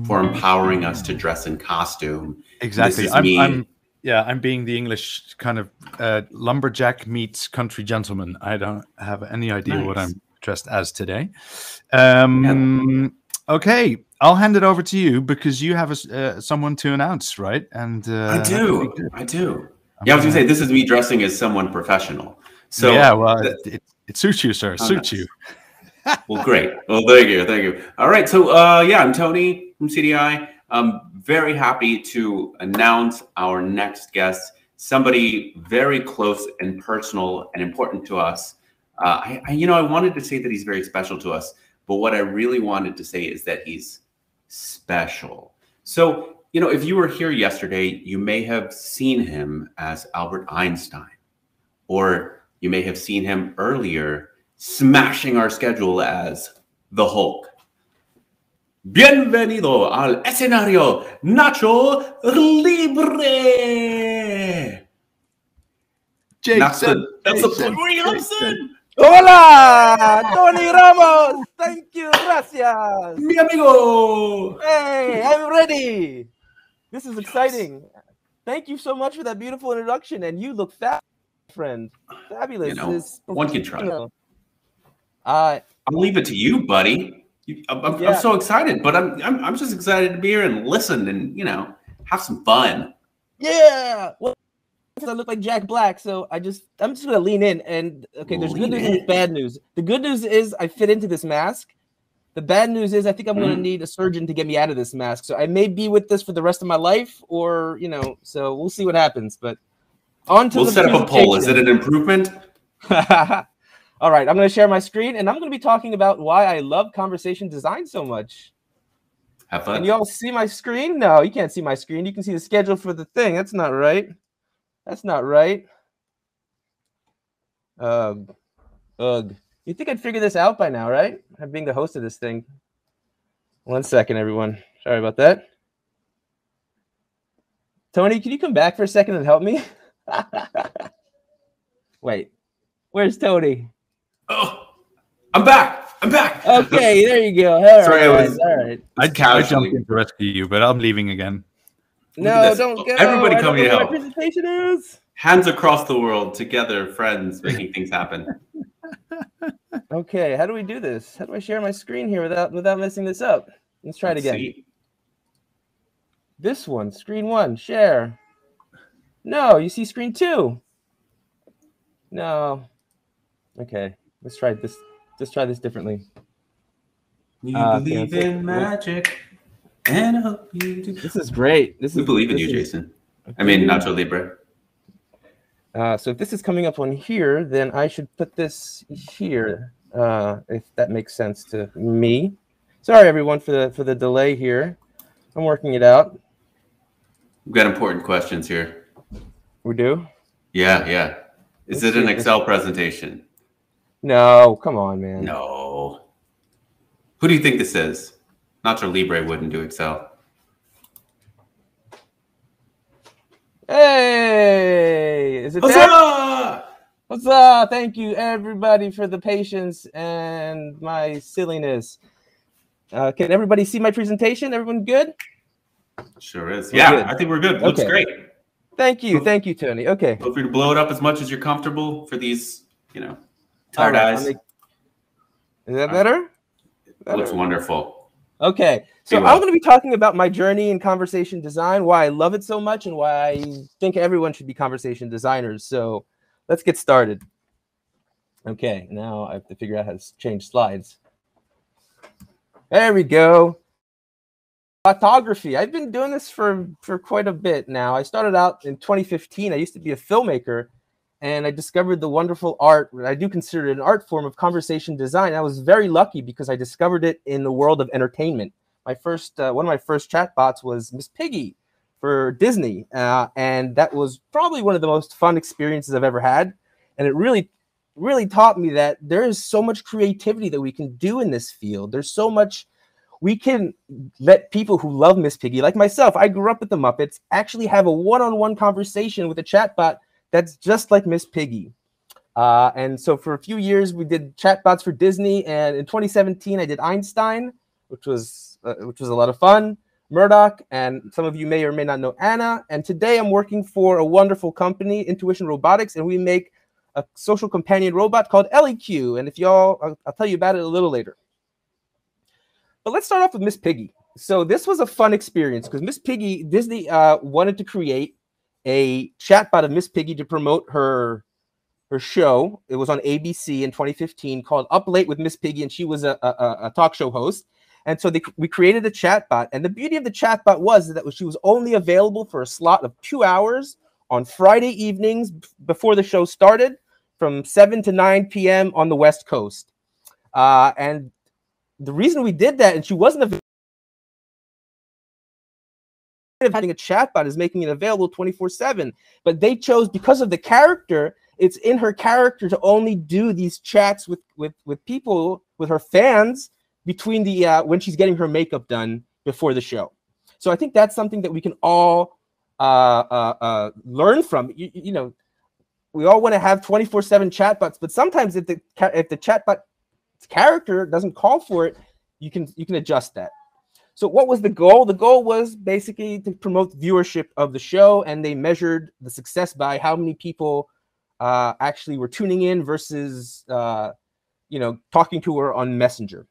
For empowering us to dress in costume. Exactly. I'm being the English kind of lumberjack meets country gentleman. I don't have any idea what I'm dressed as today. Okay, I'll hand it over to you because you have someone to announce, right? And I do. Yeah, I was gonna say this is me dressing as someone professional. So yeah, well, it suits you, sir. Suits you. Well, great. Well, thank you. All right. So, yeah, I'm Tony from CDI. I'm very happy to announce our next guest, somebody very close and personal and important to us. I wanted to say that he's very special to us, but what I really wanted to say is that he's special. So, if you were here yesterday, you may have seen him as Albert Einstein, or you may have seen him earlier smashing our schedule as the Hulk. Bienvenido al escenario, Nacho Libre. Jason. That's the part where he comes in. Hola, Tony Ramos. Thank you, gracias. Mi amigo. Hey, I'm ready. This is exciting. Thank you so much for that beautiful introduction. And you look fabulous, friend. Fabulous. One can try. I'll leave it to you, buddy. I'm so excited, but I'm just excited to be here and listen and have some fun. Yeah. Well, I look like Jack Black, so I'm just gonna lean in. And okay, there's good news and bad news. The good news is I fit into this mask. The bad news is I think I'm gonna need a surgeon to get me out of this mask. So I may be with this for the rest of my life, or so we'll see what happens. But we'll set up a poll. Is it an improvement? All right, I'm going to share my screen, and I'm going to be talking about why I love conversation design so much. Have fun. Can you all see my screen? No, you can't see my screen. You can see the schedule for the thing. That's not right. That's not right. Ugh. You think I'd figure this out by now, right? I'm being the host of this thing. 1 second, everyone. Sorry about that. Tony, can you come back for a second and help me? Wait. Where's Tony? Oh, I'm back. Okay, there you go. All right. I jumped in to rescue you, but I'm leaving again. No, don't go. Everybody coming to help. My presentation is. Hands across the world, together, friends, making things happen. Okay, how do we do this? How do I share my screen here without messing this up? Let's try it again. See. This one, screen 1, share. No, you see screen 2. No. Okay, let's try this. Let's try this differently. You believe in magic, and I hope you do. This is great. We believe in you, Jason. I mean, Nacho Libre. So if this is coming up on here, then I should put this here, if that makes sense to me. Sorry, everyone, for the delay here. I'm working it out. We've got important questions here. We do? Yeah. Is it an Excel presentation? No, come on, man. No. Who do you think this is? Nacho Libre wouldn't do Excel. Hey, is it there? What's up? Thank you, everybody, for the patience and my silliness. Can everybody see my presentation? Everyone good? Sure is. Yeah, I think we're good. Looks great. Thank you, Tony. Okay. Feel free to blow it up as much as you're comfortable for these, tired eyes. Is that better? Looks wonderful. Okay, so I'm going to be talking about my journey in conversation design, why I love it so much, and why I think everyone should be conversation designers. So let's get started. Okay, now I have to figure out how to change slides. There we go. Photography. I've been doing this for quite a bit now. I started out in 2015. I used to be a filmmaker, and I discovered the wonderful art, what I do consider it an art form of conversation design. I was very lucky because I discovered it in the world of entertainment. My first, one of my first chatbots was Miss Piggy for Disney, and that was probably one of the most fun experiences I've ever had. And it really taught me that there is so much creativity that we can do in this field. There's so much we can let people who love Miss Piggy, like myself, I grew up with the Muppets, actually have a one-on-one conversation with a chatbot that's just like Miss Piggy. And so for a few years, we did chatbots for Disney. And in 2017, I did Einstein, which was a lot of fun. Murdoch, and some of you may or may not know Anna. And today I'm working for a wonderful company, Intuition Robotics, and we make a social companion robot called LEQ. And if y'all, I'll tell you about it a little later. But let's start off with Miss Piggy. So this was a fun experience because Miss Piggy, Disney wanted to create a chatbot of Miss Piggy to promote her show. It was on ABC in 2015 called Up Late with Miss Piggy, and she was a talk show host. And so we created a chatbot. And the beauty of the chatbot was that she was only available for a slot of 2 hours on Friday evenings before the show started from 7 to 9 p.m. on the West Coast. And the reason we did that, and she wasn't available, having a chatbot is making it available 24/7. But they chose, because of the character, it's in her character to only do these chats with people, with her fans, between the when she's getting her makeup done before the show. So I think that's something that we can all learn from. You know, we all want to have 24/7 chatbots, but sometimes if the chatbot character doesn't call for it, you can adjust that. So what was the goal? The goal was basically to promote viewership of the show, and they measured the success by how many people actually were tuning in versus talking to her on Messenger.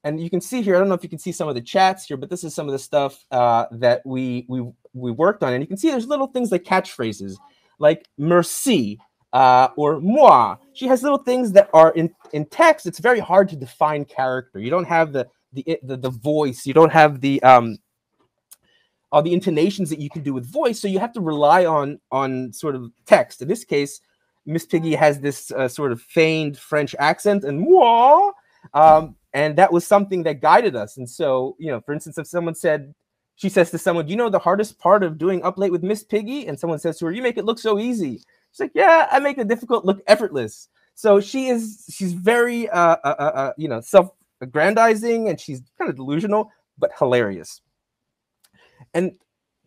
And you can see here, I don't know if you can see some of the chats here, but this is some of the stuff that we worked on. And you can see there's little things like catchphrases, like merci or moi. She has little things that are in text. It's very hard to define character. You don't have the voice. You don't have all the intonations that you can do with voice. So you have to rely on sort of text. In this case, Miss Piggy has this sort of feigned French accent, and moi. And that was something that guided us. And so, for instance, if someone she says to someone, do you know the hardest part of doing Up Late with Miss Piggy? And someone says to her, you make it look so easy. She's like, yeah, I make the difficult look effortless. So she's very, self-aggrandizing, and she's kind of delusional, but hilarious. And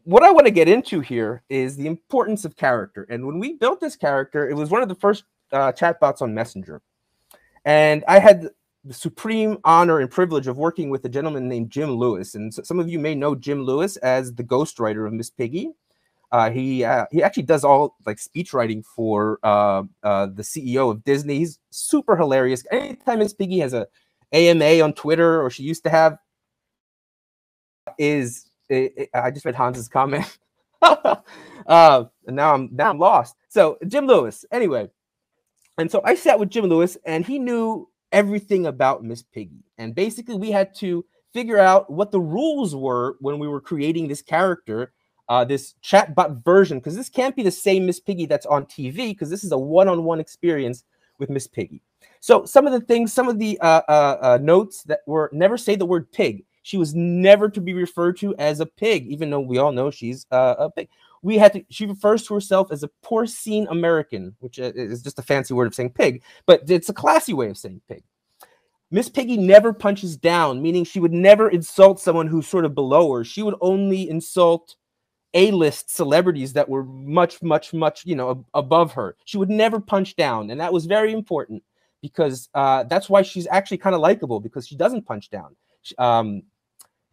what I want to get into here is the importance of character. And when we built this character, it was one of the first chatbots on Messenger. And I had the supreme honor and privilege of working with a gentleman named Jim Lewis. And so some of you may know Jim Lewis as the ghostwriter of Miss Piggy. He actually does all like speech writing for the CEO of Disney. He's super hilarious. Anytime Miss Piggy has a AMA on Twitter, or she used to have, I just read Hans's comment. And now I'm lost. So Jim Lewis, anyway. And so I sat with Jim Lewis, and he knew everything about Miss Piggy. And basically we had to figure out what the rules were when we were creating this character, this chatbot version, because this can't be the same Miss Piggy that's on TV, because this is a one-on-one experience with Miss Piggy. So some of the notes that were, never say the word pig. She was never to be referred to as a pig, even though we all know she's a pig. She refers to herself as a porcine American, which is just a fancy word of saying pig, but it's a classy way of saying pig. Miss Piggy never punches down, meaning she would never insult someone who's sort of below her. She would only insult A-list celebrities that were much, much, much, above her. She would never punch down, and that was very important because that's why she's actually kind of likable, because she doesn't punch down.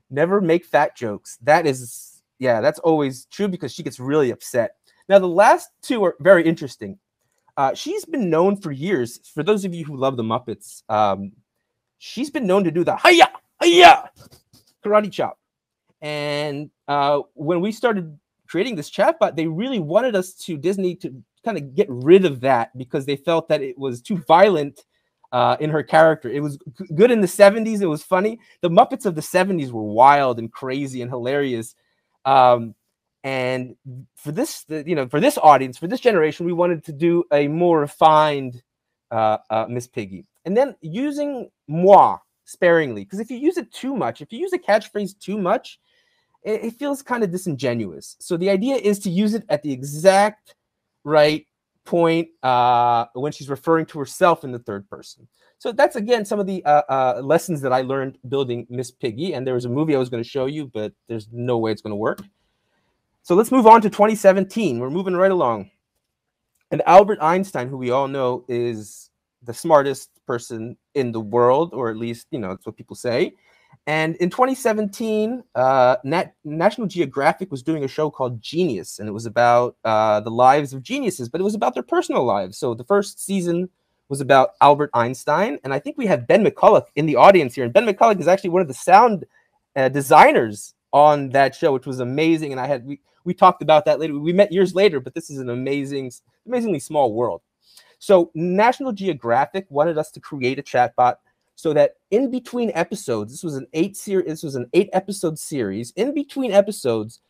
Never make fat jokes. That's always true, because she gets really upset. Now, the last two are very interesting. She's been known for years, for those of you who love the Muppets, she's been known to do the hi-ya, hi-ya, karate chop. And when we started creating this chatbot, they really wanted Disney to kind of get rid of that, because they felt that it was too violent in her character. It was good in the 70s. It was funny. The Muppets of the 70s were wild and crazy and hilarious. And for this, for this audience, for this generation, we wanted to do a more refined Miss Piggy. And then using moi sparingly, because if you use it too much, if you use a catchphrase too much, it feels kind of disingenuous. So the idea is to use it at the exact right point when she's referring to herself in the third person. So that's, again, some of the lessons that I learned building Miss Piggy. And there was a movie I was going to show you, but there's no way it's going to work. So let's move on to 2017. We're moving right along. And Albert Einstein, who we all know is the smartest person in the world, or at least, that's what people say. And in 2017, National Geographic was doing a show called Genius, and it was about the lives of geniuses, but it was about their personal lives. So the first season was about Albert Einstein, and I think we have Ben McCulloch in the audience here. And Ben McCulloch is actually one of the sound designers on that show, which was amazing. And we talked about that later. We met years later, but this is an amazingly small world. So National Geographic wanted us to create a chatbot so that in between episodes, this was an 8-episode series. In between episodes,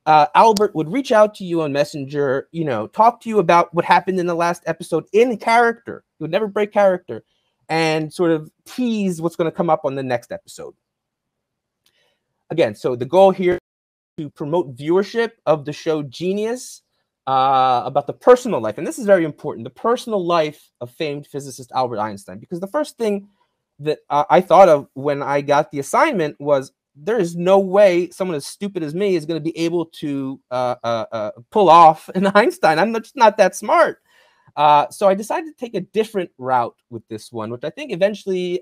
Albert would reach out to you on Messenger, talk to you about what happened in the last episode in character. He would never break character, and sort of tease what's going to come up on the next episode. Again, so the goal here is to promote viewership of the show Genius, about the personal life. And this is very important, the personal life of famed physicist Albert Einstein, because the first thing that I thought of when I got the assignment was, there is no way someone as stupid as me is going to be able to pull off an Einstein. I'm just not that smart. So I decided to take a different route with this one, which I think eventually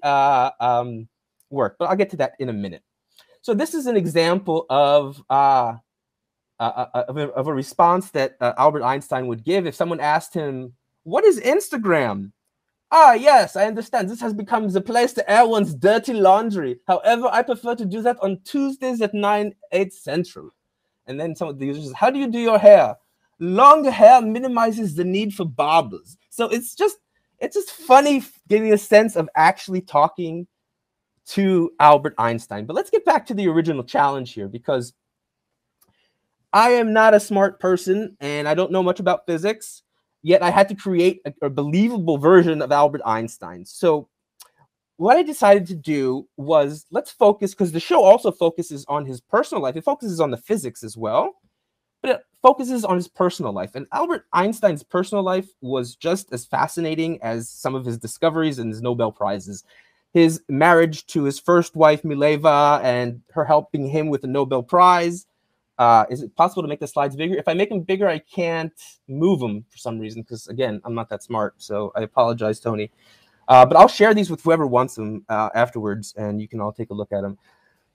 worked. But I'll get to that in a minute. So this is an example of a response that Albert Einstein would give if someone asked him, "What is Instagram?" "Ah, yes, I understand. This has become the place to air one's dirty laundry. However, I prefer to do that on Tuesdays at 8 Central." And then some of the users, "How do you do your hair?" "Long hair minimizes the need for barbers." So it's just funny getting a sense of actually talking to Albert Einstein. But let's get back to the original challenge here, because I am not a smart person and I don't know much about physics, yet I had to create a believable version of Albert Einstein. So what I decided to do was, let's focus, because the show also focuses on his personal life. It focuses on the physics as well, but it focuses on his personal life. And Albert Einstein's personal life was just as fascinating as some of his discoveries and his Nobel Prizes. His marriage to his first wife, Mileva, and her helping him with the Nobel Prize. Is it possible to make the slides bigger? If I make them bigger, I can't move them for some reason, because, again, I'm not that smart. So I apologize, Tony. But I'll share these with whoever wants them afterwards, and you can all take a look at them.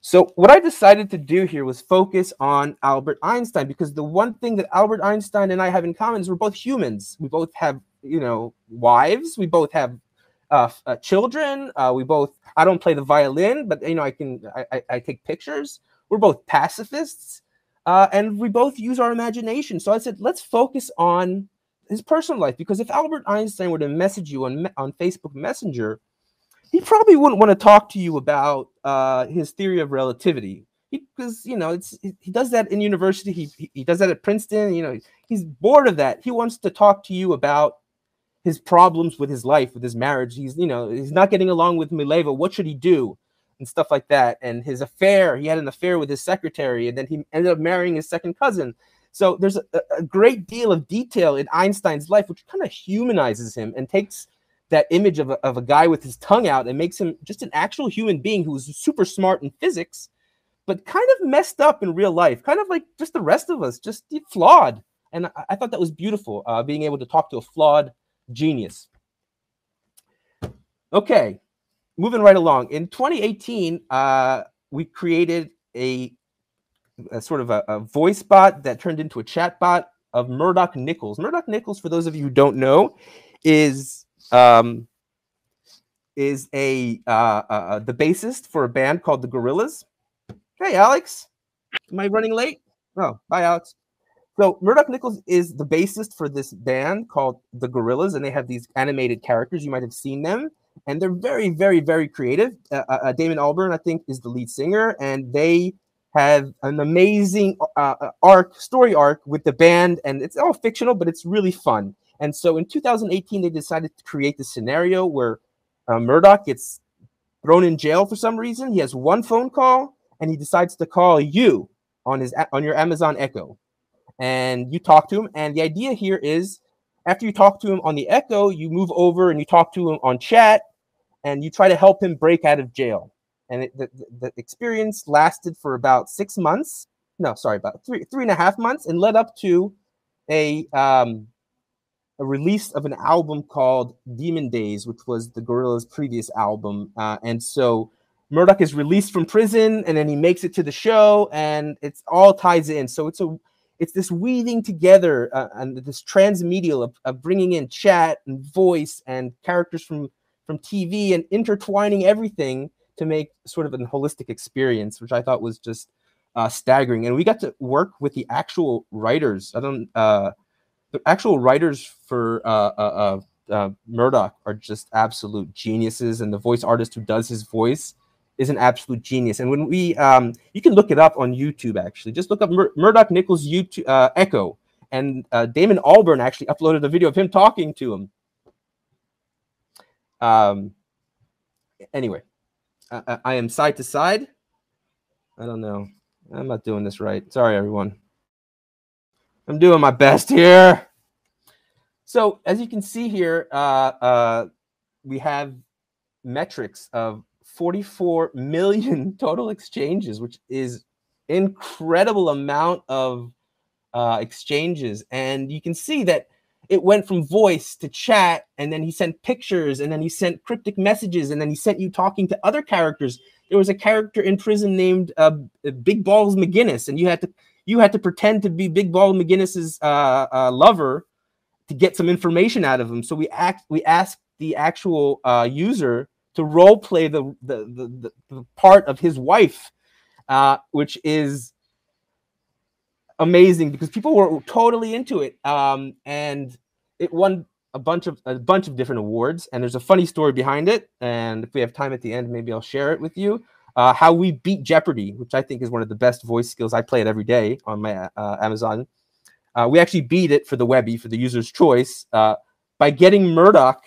So what I decided to do here was focus on Albert Einstein, because the one thing that Albert Einstein and I have in common is we're both humans. We both have, wives. We both have children. I don't play the violin, but, I take pictures. We're both pacifists. And we both use our imagination. So I said, let's focus on his personal life, because if Albert Einstein were to message you on Facebook Messenger, he probably wouldn't want to talk to you about his theory of relativity, because he does that in university. He does that at Princeton. He's bored of that. He wants to talk to you about his problems with his life, with his marriage. He's not getting along with Mileva. What should he do? And stuff like that. And his affair, he had an affair with his secretary, and then he ended up marrying his second cousin. So there's a great deal of detail in Einstein's life, which kind of humanizes him and takes that image of a guy with his tongue out and makes him just an actual human being who's super smart in physics, but kind of messed up in real life, kind of like just the rest of us, just flawed. And I thought that was beautiful, being able to talk to a flawed genius. Okay. Moving right along. In 2018, we created a sort of a voice bot that turned into a chat bot of Murdoch Nichols. Murdoch Nichols, for those of you who don't know, is the bassist for a band called the Gorillaz. Hey, Alex. Am I running late? Oh, bye, Alex. So Murdoch Nichols is the bassist for this band called the Gorillaz, and they have these animated characters. You might have seen them. And they're very, very, very creative. Damon Albarn, I think, is the lead singer, and they have an amazing story arc with the band, and it's all fictional, but it's really fun. And so in 2018, they decided to create the scenario where Murdoch gets thrown in jail for some reason. He has one phone call, and he decides to call you on your Amazon Echo, and you talk to him. And the idea here is, after you talk to him on the Echo, you move over and you talk to him on chat, and you try to help him break out of jail. And the experience lasted for about 6 months. No, sorry, about three and a half months, and led up to a a release of an album called Demon Days, which was the Gorillaz' previous album. And so Murdoch is released from prison, and then he makes it to the show, and it's all ties in. So it's this weaving together and this transmedial of bringing in chat and voice and characters from TV and intertwining everything to make sort of a holistic experience, which I thought was just staggering. And we got to work with the actual writers. The actual writers for Murdoch are just absolute geniuses, and the voice artist who does his voice is an absolute genius. And when we, you can look it up on YouTube, actually. Just look up Murdoch Nichols YouTube, Echo. And Damon Albarn actually uploaded a video of him talking to him. Anyway, I am side to side. I don't know. I'm not doing this right. Sorry, everyone. I'm doing my best here. So as you can see here, we have metrics of 44 million total exchanges, which is incredible amount of exchanges. And you can see that it went from voice to chat, and then he sent pictures, and then he sent cryptic messages, and then he sent you talking to other characters. There was a character in prison named Big Balls McGinnis, and you had to pretend to be Big Ball McGinnis's lover to get some information out of him. So we asked the actual user to role play the part of his wife, which is amazing because people were totally into it, and it won a bunch of different awards. And there's a funny story behind it, and if we have time at the end, maybe I'll share it with you. How we beat Jeopardy, which I think is one of the best voice skills. I play it every day on my Amazon. We actually beat it for the Webby, for the user's choice, by getting Murdoch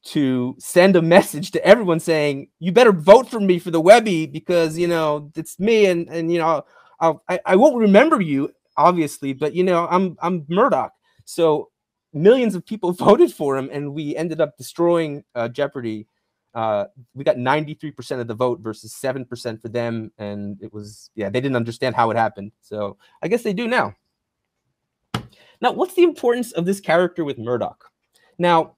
to send a message to everyone saying, you better vote for me for the Webby because, you know, it's me, and you know, I won't remember you, obviously, but, you know, I'm Murdoch. So millions of people voted for him, and we ended up destroying Jeopardy. We got 93% of the vote versus 7% for them, and it was, yeah, they didn't understand how it happened. So I guess they do now. Now, what's the importance of this character with Murdoch? Now,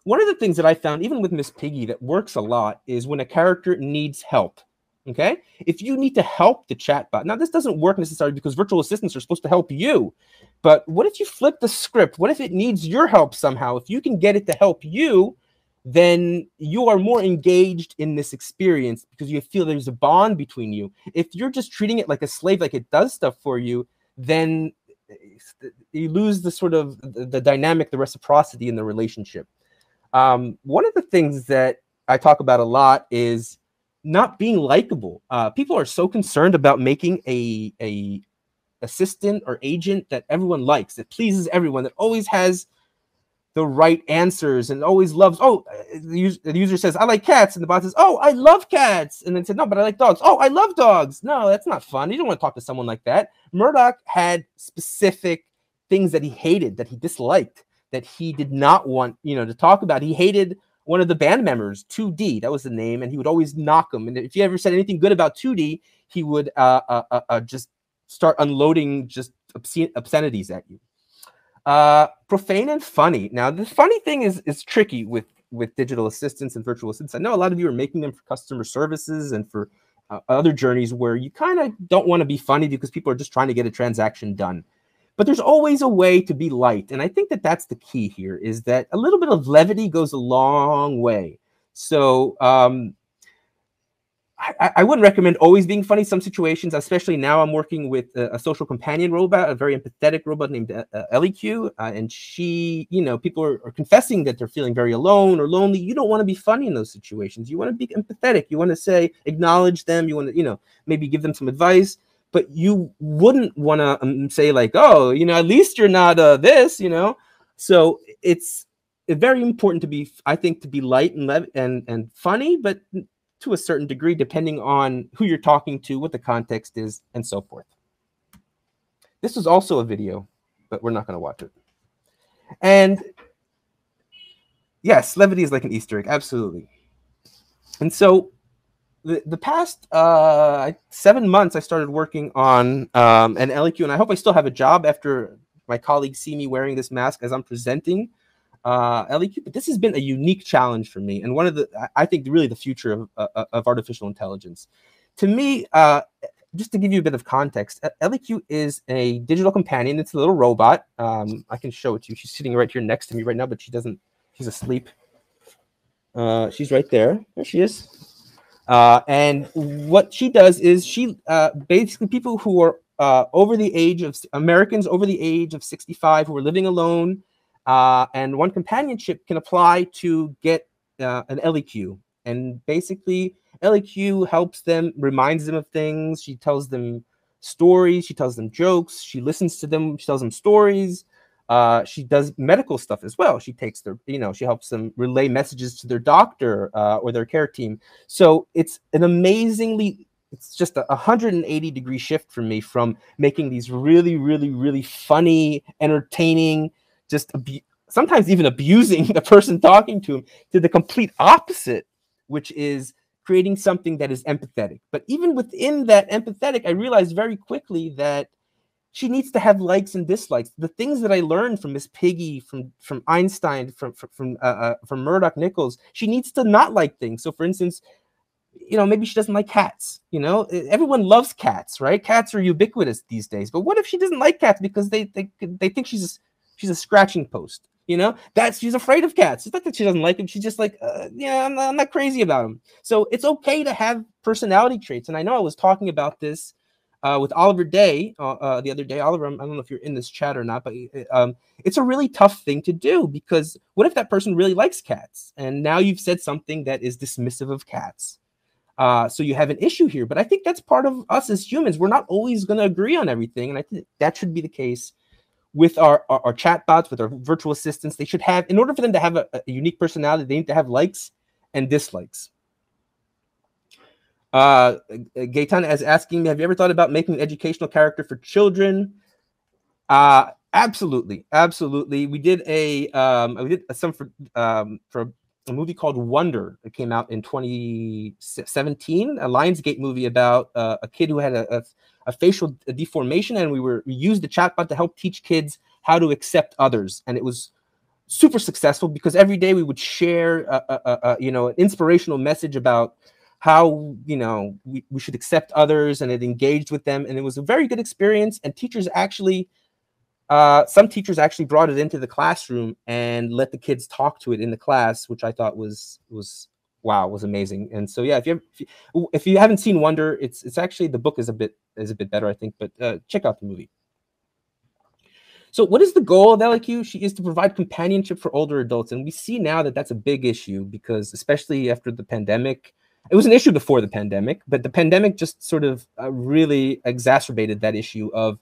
one of the things that I found, even with Miss Piggy, that works a lot is when a character needs help. Okay, if you need to help the chatbot. Now, this doesn't work necessarily because virtual assistants are supposed to help you. But what if you flip the script? What if it needs your help somehow? If you can get it to help you, then you are more engaged in this experience because you feel there's a bond between you. If you're just treating it like a slave, like it does stuff for you, then you lose the sort of the dynamic, the reciprocity in the relationship. One of the things that I talk about a lot is not being likable. People are so concerned about making a assistant or agent that everyone likes, that pleases everyone, that always has the right answers and always loves. Oh, the user says, I like cats. And the bot says, oh, I love cats. And then said, no, but I like dogs. Oh, I love dogs. No, that's not fun. You don't want to talk to someone like that. Murdoch had specific things that he hated, that he disliked, that he did not want, you know, to talk about. He hated one of the band members, 2D, that was the name, and he would always knock him. And if you ever said anything good about 2D, he would just start unloading just obscenities at you. Profane and funny. Now, the funny thing is tricky with digital assistants and virtual assistants. I know a lot of you are making them for customer services and for other journeys where you kind of don't want to be funny because people are just trying to get a transaction done. But there's always a way to be light. And I think that that's the key here, is that a little bit of levity goes a long way. So I wouldn't recommend always being funny. Some situations, especially now I'm working with a social companion robot, a very empathetic robot named LEQ. And she, you know, people are confessing that they're feeling very alone or lonely. You don't want to be funny in those situations. You want to be empathetic. You want to say, acknowledge them. You want to, you know, maybe give them some advice. But you wouldn't want to say like, oh, you know, at least you're not this, you know. So it's very important to be, I think, to be light and funny, but to a certain degree, depending on who you're talking to, what the context is, and so forth. This was also a video, but we're not going to watch it. And yes, levity is like an Easter egg, absolutely. And so the past 7 months, I started working on an LEQ, and I hope I still have a job after my colleagues see me wearing this mask as I'm presenting. LEQ, but this has been a unique challenge for me, and one of the, I think, really the future of artificial intelligence. To me, just to give you a bit of context, LEQ is a digital companion. It's a little robot. I can show it to you. She's sitting right here next to me right now, but she doesn't. She's asleep. She's right there. There she is. And what she does is she basically, people who are Americans over the age of 65 who are living alone and want companionship can apply to get an LEQ. And basically, LEQ helps them, reminds them of things. She tells them stories. She tells them jokes. She listens to them. She tells them stories. She does medical stuff as well. She takes their, she helps them relay messages to their doctor or their care team. So it's an amazingly, it's just a 180-degree shift for me from making these really, really, really funny, entertaining, just sometimes even abusing the person talking to him, to the complete opposite, which is creating something that is empathetic. But even within that empathetic, I realized very quickly that she needs to have likes and dislikes. The things that I learned from Miss Piggy, from Einstein, from Murdoch Nichols, she needs to not like things. So, for instance, maybe she doesn't like cats. Everyone loves cats, right? Cats are ubiquitous these days. But what if she doesn't like cats because they think she's a scratching post? She's afraid of cats. It's not that she doesn't like them. She's just like, I'm not crazy about them. So it's okay to have personality traits. And I know I was talking about this with Oliver Day the other day. Oliver, I don't know if you're in this chat or not, but it's a really tough thing to do, because what if that person really likes cats and now you've said something that is dismissive of cats? So you have an issue here. But I think that's part of us as humans. We're not always going to agree on everything, and I think that should be the case with our chatbots, with our virtual assistants. They should have, in order for them to have a unique personality, they need to have likes and dislikes. Gaetan is asking me, have you ever thought about making an educational character for children? Absolutely. We did some for a movie called Wonder. It came out in 2017, a Lionsgate movie about a kid who had a facial deformation, and we used the chatbot to help teach kids how to accept others. And it was super successful because every day we would share an inspirational message about how we should accept others, and it engaged with them, and it was a very good experience. And teachers actually, some teachers actually brought it into the classroom and let the kids talk to it in the class, which I thought was amazing. And so yeah, if you haven't seen Wonder, it's actually, the book is a bit better, I think, but check out the movie. So what is the goal of LEQ? She is to provide companionship for older adults, and we see now that that's a big issue, because especially after the pandemic. It was an issue before the pandemic, but the pandemic just sort of really exacerbated that issue of,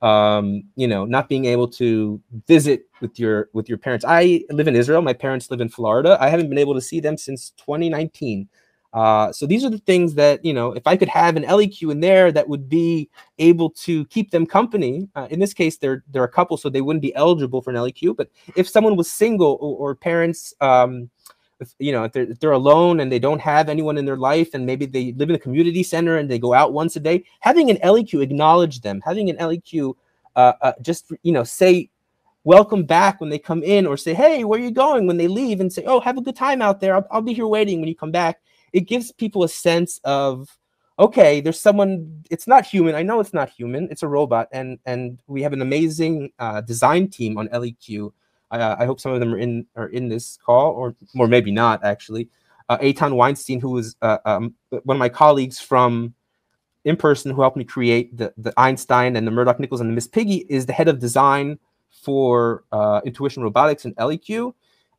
not being able to visit with your parents. I live in Israel. My parents live in Florida. I haven't been able to see them since 2019. So these are the things that, if I could have an LEQ in there that would be able to keep them company. In this case, they're a couple, so they wouldn't be eligible for an LEQ. But if someone was single, or parents, if they're alone and they don't have anyone in their life, and maybe they live in a community center and they go out once a day, having an LEQ acknowledge them, having an LEQ just say welcome back when they come in, or say, hey, where are you going, when they leave, and say, oh, have a good time out there, I'll be here waiting when you come back. It gives people a sense of, okay, there's someone, it's not human. I know it's not human, it's a robot. And we have an amazing design team on LEQ. I hope some of them are in this call, or maybe not, actually. Eitan Weinstein, who was one of my colleagues from In Person, who helped me create the Einstein and the Murdoch Nichols and the Miss Piggy, is the head of design for Intuition Robotics and LEQ.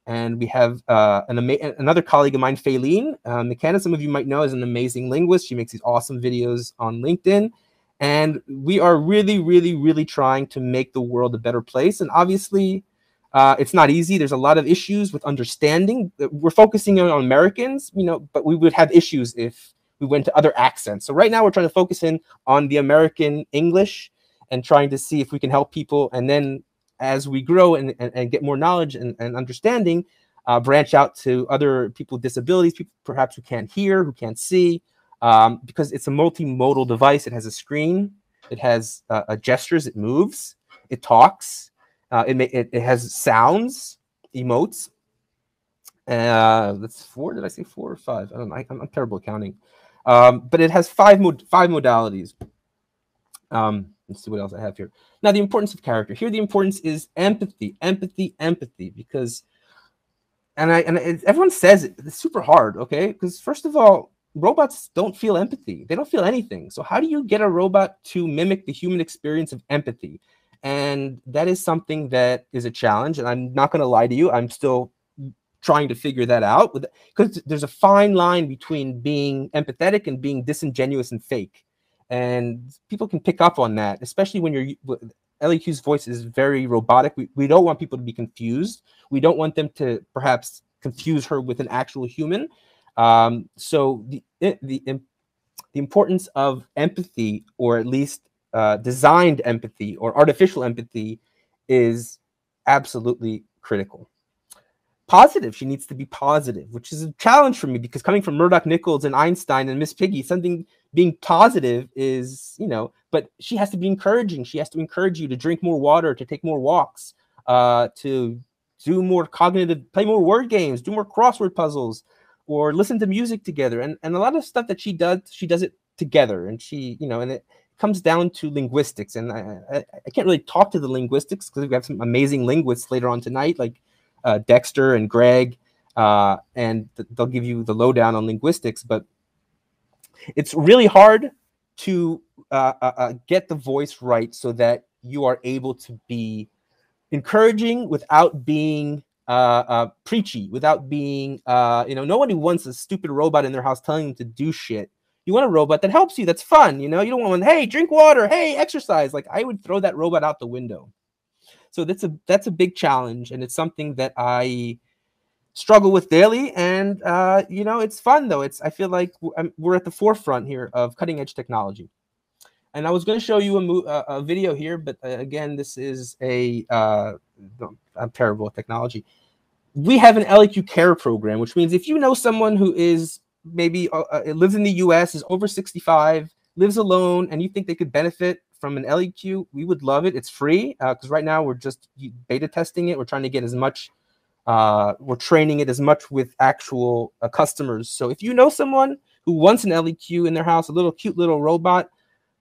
And we have another colleague of mine, Faylene McKenna, some of you might know, is an amazing linguist. She makes these awesome videos on LinkedIn. And we are really, really, really trying to make the world a better place. And obviously, it's not easy. There's a lot of issues with understanding. We're focusing on Americans, but we would have issues if we went to other accents. So right now we're trying to focus in on the American English and trying to see if we can help people. And then as we grow and get more knowledge and understanding, branch out to other people with disabilities, people perhaps who can't hear, who can't see, because it's a multimodal device. It has a screen, it has gestures, it moves, it talks. It has sounds, emotes. That's 4. Did I say 4 or 5? I don't know. I'm terrible at counting. But it has five modalities. Let's see what else I have here. Now, the importance of character. Here, the importance is empathy, because, everyone says it's super hard, okay? Because first of all, robots don't feel empathy. They don't feel anything. So how do you get a robot to mimic the human experience of empathy? And that is something that is a challenge. And I'm not going to lie to you. I'm still trying to figure that out, because there's a fine line between being empathetic and being disingenuous and fake. And people can pick up on that, especially when Ellie Q's voice is very robotic. We don't want people to be confused. We don't want them to perhaps confuse her with an actual human. So the importance of empathy, or at least designed empathy or artificial empathy, is absolutely critical. Positive. She needs to be positive, which is a challenge for me, because coming from Murdoch Nichols and Einstein and Miss Piggy, being positive is, but she has to be encouraging. She has to encourage you to drink more water, to take more walks, to do more cognitive, play more word games, do more crossword puzzles, or listen to music together. And a lot of stuff that she does it together. And and it comes down to linguistics. And I can't really talk to the linguistics, because we have some amazing linguists later on tonight, like Dexter and Greg, and they'll give you the lowdown on linguistics. But it's really hard to get the voice right, so that you are able to be encouraging without being preachy, without being nobody wants a stupid robot in their house telling them to do shit. You want a robot that helps you, that's fun. You don't want one, hey, drink water, hey, exercise. Like, I would throw that robot out the window. So that's a big challenge, and it's something that I struggle with daily. And it's fun though. I feel like we're at the forefront here of cutting edge technology. And I was going to show you a video here, but again, this is I'm terrible at technology. We have an LEQ care program, which means if you know someone who is maybe lives in the US, is over 65, lives alone, and you think they could benefit from an LEQ, we would love it. It's free, because right now we're just beta testing it. We're trying to get as much, we're training it as much with actual customers. So if you know someone who wants an LEQ in their house, a cute little robot,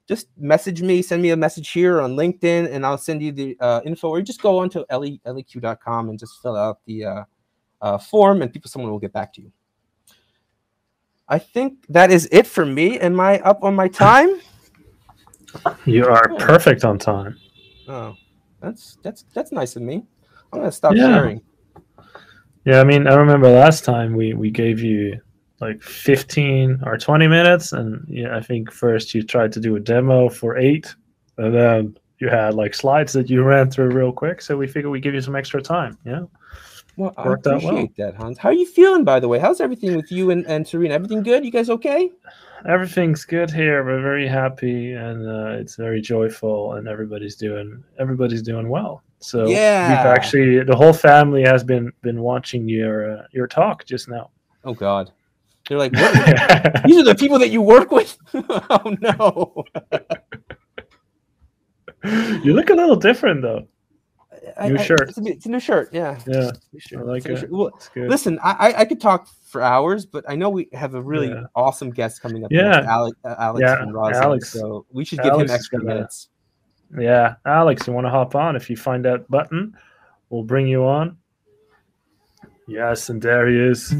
just message me, send me a message here on LinkedIn, and I'll send you the info. Or you just go on to leq.com and just fill out the form, and someone will get back to you. I think that is it for me. Am I up on my time? You are perfect on time. Oh, that's nice of me. I'm gonna stop sharing. Yeah, I mean, I remember last time we gave you like 15 or 20 minutes, and I think first you tried to do a demo for 8, and then you had like slides that you ran through real quick. So we figured we'd give you some extra time. Yeah. Well, I appreciate that, Hans. How are you feeling, by the way? How's everything with you and Serena? Everything good? You guys okay? Everything's good here. We're very happy, and it's very joyful, and everybody's doing well. So yeah, we've actually, the whole family has been watching your talk just now. Oh God, they're like, what? These are the people that you work with? Oh no. You look a little different though. New shirt. It's a new shirt. Yeah. Yeah. I like it. Well, listen, I could talk for hours, but I know we have a really awesome guest coming up. Yeah. Alex from Roslyn. Alex. So we should give him extra minutes. Yeah. Alex, you want to hop on? If you find that button, we'll bring you on. Yes, and there he is.